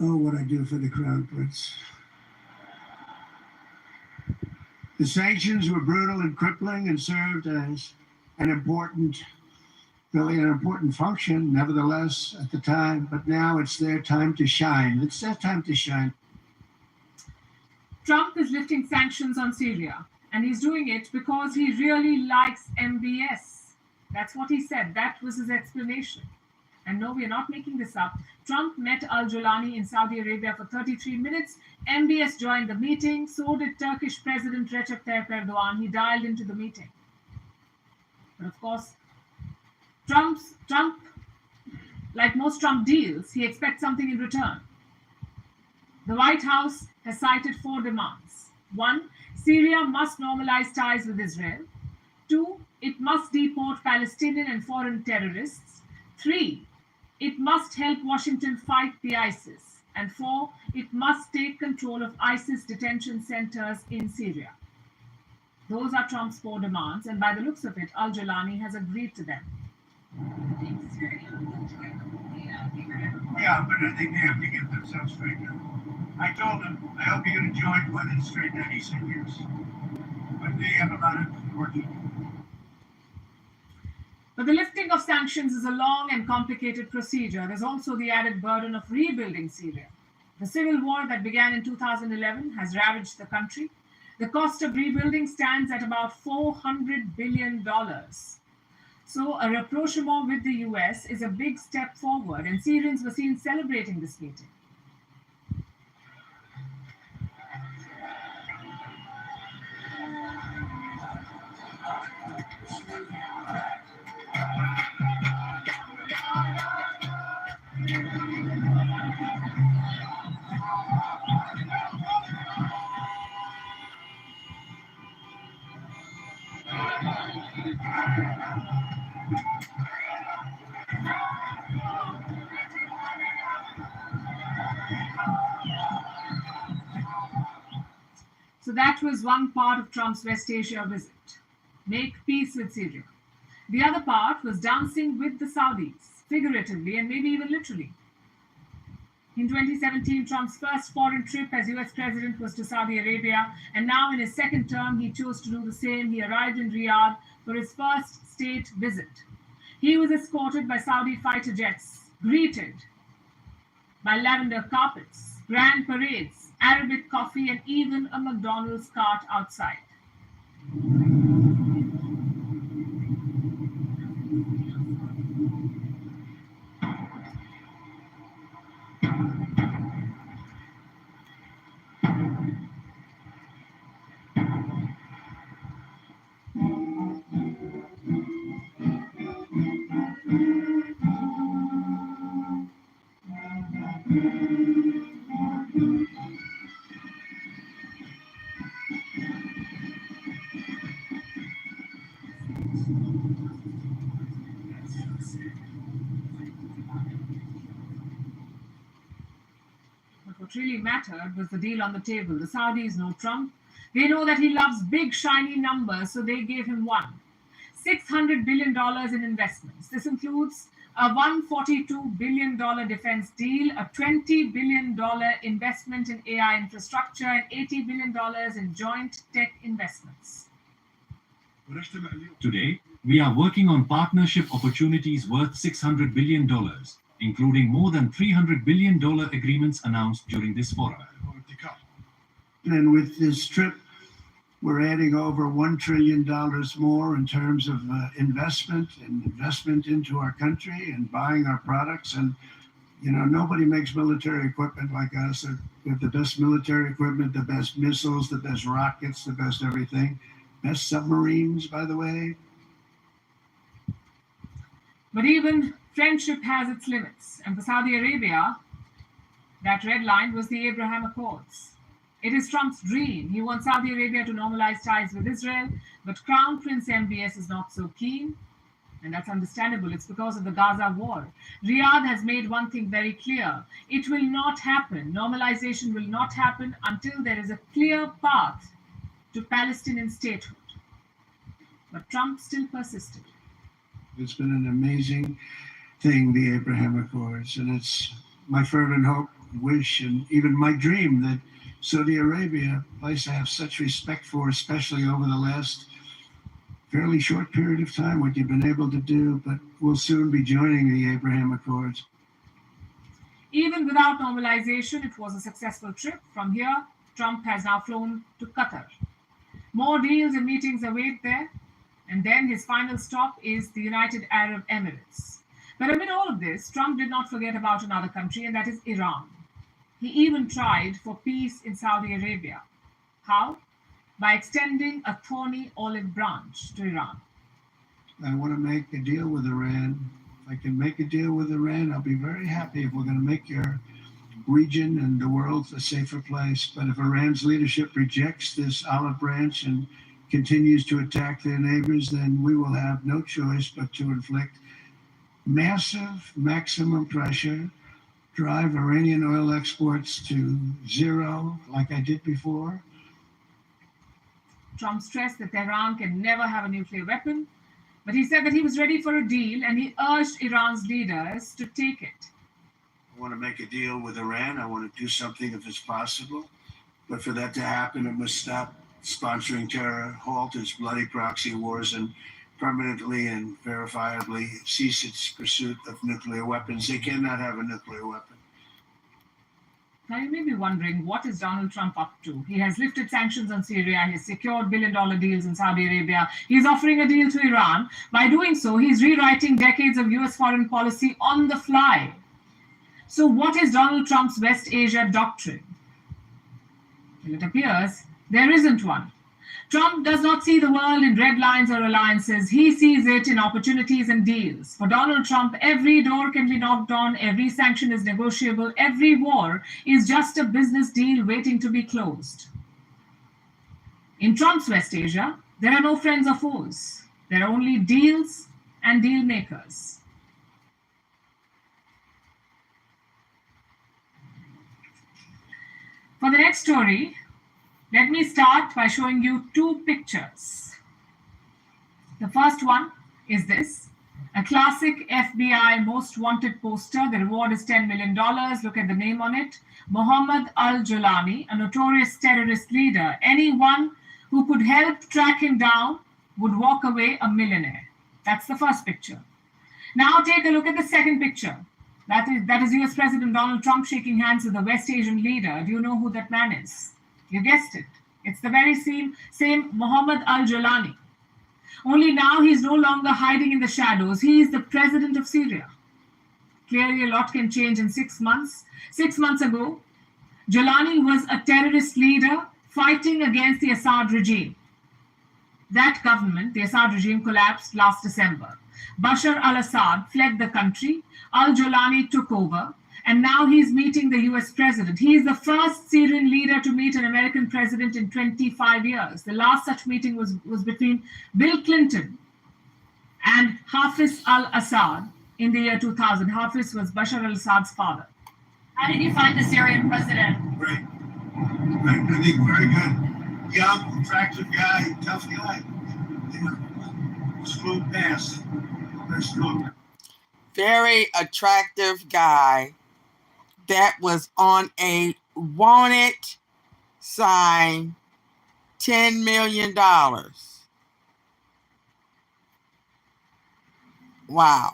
Oh, what I do for the Crown Prince. The sanctions were brutal and crippling and served as an important, really an important function, nevertheless, at the time. But now it's their time to shine. It's their time to shine. Trump is lifting sanctions on Syria, and he's doing it because he really likes MBS. That's what he said. That was his explanation. And no, we are not making this up. Trump met al-Jolani in Saudi Arabia for 33 minutes. MBS joined the meeting. So did Turkish President Recep Tayyip Erdogan. He dialed into the meeting. But of course, Trump, like most Trump deals, he expects something in return. The White House has cited 4 demands. 1, Syria must normalize ties with Israel. 2, it must deport Palestinian and foreign terrorists. 3, it must help Washington fight the ISIS. And 4, it must take control of ISIS detention centers in Syria. Those are Trump's 4 demands, and by the looks of it, al-Jolani has agreed to them. Yeah, but I think they have to get themselves straightened out. I told them, I hope you're going to join one and straighten out. He said yes. But they have a lot of work to do. But the lifting of sanctions is a long and complicated procedure. There's also the added burden of rebuilding Syria. The civil war that began in 2011 has ravaged the country. The cost of rebuilding stands at about $400 billion. So a rapprochement with the US is a big step forward, and Syrians were seen celebrating this meeting. So that was one part of Trump's West Asia visit, make peace with Syria. The other part was dancing with the Saudis, figuratively and maybe even literally. In 2017, Trump's first foreign trip as US president was to Saudi Arabia, and now in his second term, he chose to do the same. He arrived in Riyadh for his first state visit. He was escorted by Saudi fighter jets, greeted by lavender carpets, grand parades, Arabic coffee, and even a McDonald's cart outside. But what really mattered was the deal on the table. The Saudis know Trump. They know that he loves big, shiny numbers, so they gave him one. $600 billion in investments. This includes a $142 billion defense deal, a $20 billion investment in AI infrastructure, and $80 billion in joint tech investments. Today, we are working on partnership opportunities worth $600 billion, including more than $300 billion agreements announced during this forum. And with this trip, we're adding over $1 trillion more in terms of investment into our country and buying our products. And, you know, nobody makes military equipment like us. We have the best military equipment, the best missiles, the best rockets, the best everything. Best submarines, by the way. But even friendship has its limits. And for Saudi Arabia, that red line was the Abraham Accords. It is Trump's dream. He wants Saudi Arabia to normalize ties with Israel, but Crown Prince MBS is not so keen. And that's understandable. It's because of the Gaza war. Riyadh has made one thing very clear. It will not happen. Normalization will not happen until there is a clear path to Palestinian statehood. But Trump still persisted. It's been an amazing thing, the Abraham Accords, and it's my fervent hope wish and even my dream that Saudi Arabia, a place I have such respect for, especially over the last fairly short period of time, what you've been able to do, but we'll soon be joining the Abraham Accords. Even without normalization, it was a successful trip. From here, Trump has now flown to Qatar. More deals and meetings await there. And then his final stop is the United Arab Emirates. But amid all of this, Trump did not forget about another country, and that is Iran. He even tried for peace in Saudi Arabia. How? By extending a thorny olive branch to Iran. I want to make a deal with Iran. If I can make a deal with Iran, I'll be very happy if we're going to make your region and the world a safer place. But if Iran's leadership rejects this olive branch and continues to attack their neighbors, then we will have no choice but to inflict massive maximum pressure, drive Iranian oil exports to zero like I did before. Trump stressed that Tehran can never have a nuclear weapon, but he said that he was ready for a deal and he urged Iran's leaders to take it. I want to make a deal with Iran. I want to do something if it's possible. But for that to happen, it must stop sponsoring terror, halt its bloody proxy wars, and permanently and verifiably cease its pursuit of nuclear weapons. They cannot have a nuclear weapon. Now, you may be wondering, what is Donald Trump up to? He has lifted sanctions on Syria. He has secured billion-dollar deals in Saudi Arabia. He's offering a deal to Iran. By doing so, he's rewriting decades of U.S. foreign policy on the fly. So what is Donald Trump's West Asia doctrine? Well, it appears there isn't one. Trump does not see the world in red lines or alliances. He sees it in opportunities and deals. For Donald Trump, every door can be knocked on, every sanction is negotiable, every war is just a business deal waiting to be closed. In Trump's West Asia, there are no friends or foes. There are only deals and deal makers. For the next story, let me start by showing you two pictures. The first one is this, a classic FBI most wanted poster. The reward is $10 million. Look at the name on it. Mohammed al-Jolani, a notorious terrorist leader. Anyone who could help track him down would walk away a millionaire. That's the first picture. Now take a look at the second picture. That is US President Donald Trump shaking hands with a West Asian leader. Do you know who that man is? You guessed it. It's the very same Mohammed al-Jolani. Only now he's no longer hiding in the shadows. He is the president of Syria. Clearly, a lot can change in 6 months. 6 months ago, Jolani was a terrorist leader fighting against the Assad regime. That government, the Assad regime, collapsed last December. Bashar al-Assad fled the country. Al-Jolani took over. And now he's meeting the US president. He is the first Syrian leader to meet an American president in 25 years. The last such meeting was between Bill Clinton and Hafiz al-Assad in the year 2000. Hafiz was Bashar al-Assad's father. How did you find the Syrian president? Great. I think very good. Young, attractive guy, tough guy. Smooth pass. Very strong. Very attractive guy that was on a wanted sign, $10 million. Wow.